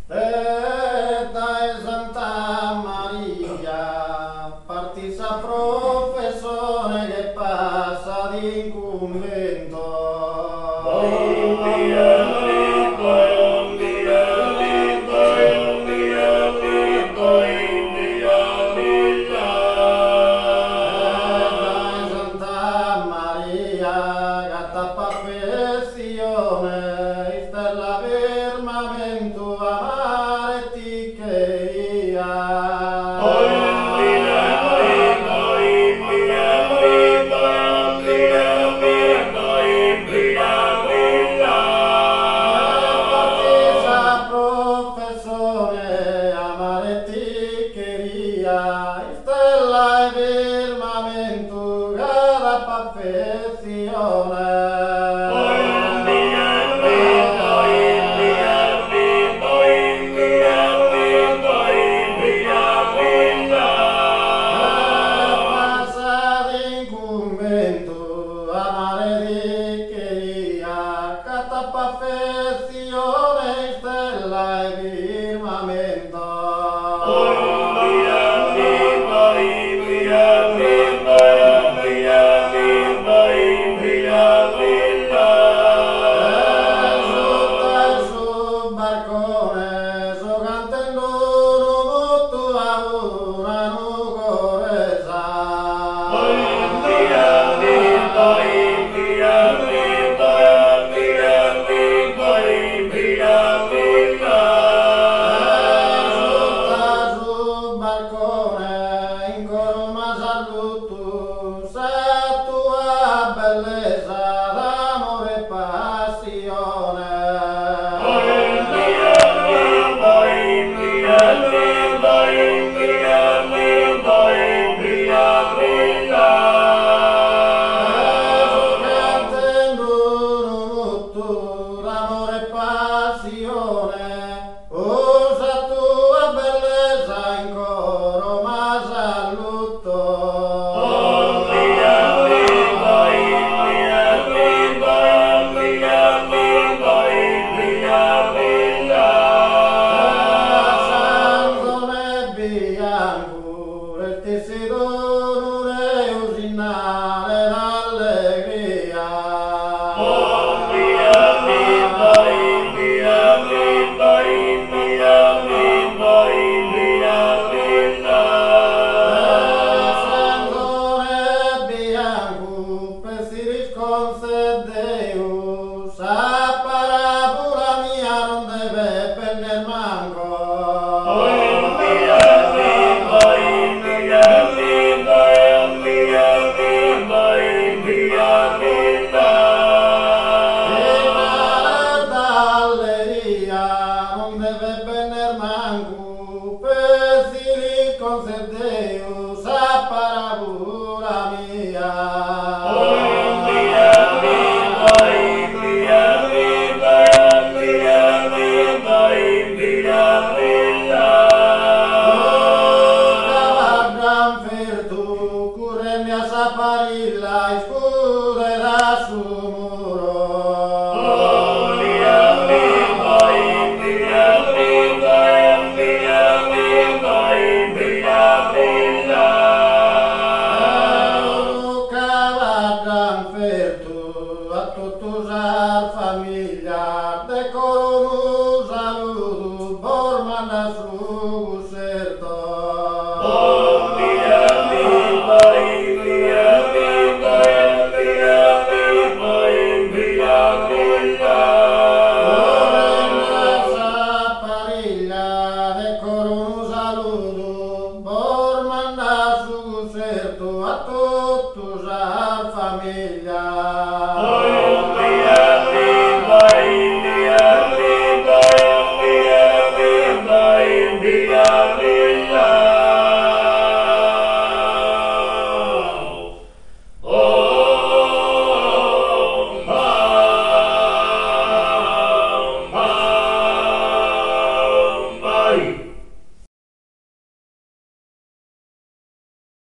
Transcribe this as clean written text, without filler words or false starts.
Dai Santa Maria, partita professore che passa di convento. Dai Santa Maria, gatta perfezione, stella firmamento, amare ti cheia. Partita professore, amare ti cheia, stella e firmamento, gatta perfezione, stella e firmamento. Sul barcone, so cantando molto a una nucoresa. Sul balcone, in coro ma saluto, sa tua bellezza, d'amore e passione. D'amore e passione, usa tua bellezza in coro ma saluto. Sandone bianco, il tessido non è usinale d'allegria. Sandone bianco, pensieri concedeu, sa parabola mia non deve penner manco. Non deve penner manco, pensieri concedeu, sa parabola mia. Parilla e scuderà su muro. Cavaddan fertu a tuttusar famiglia, decoro un saluto, bormanda su serto. Certo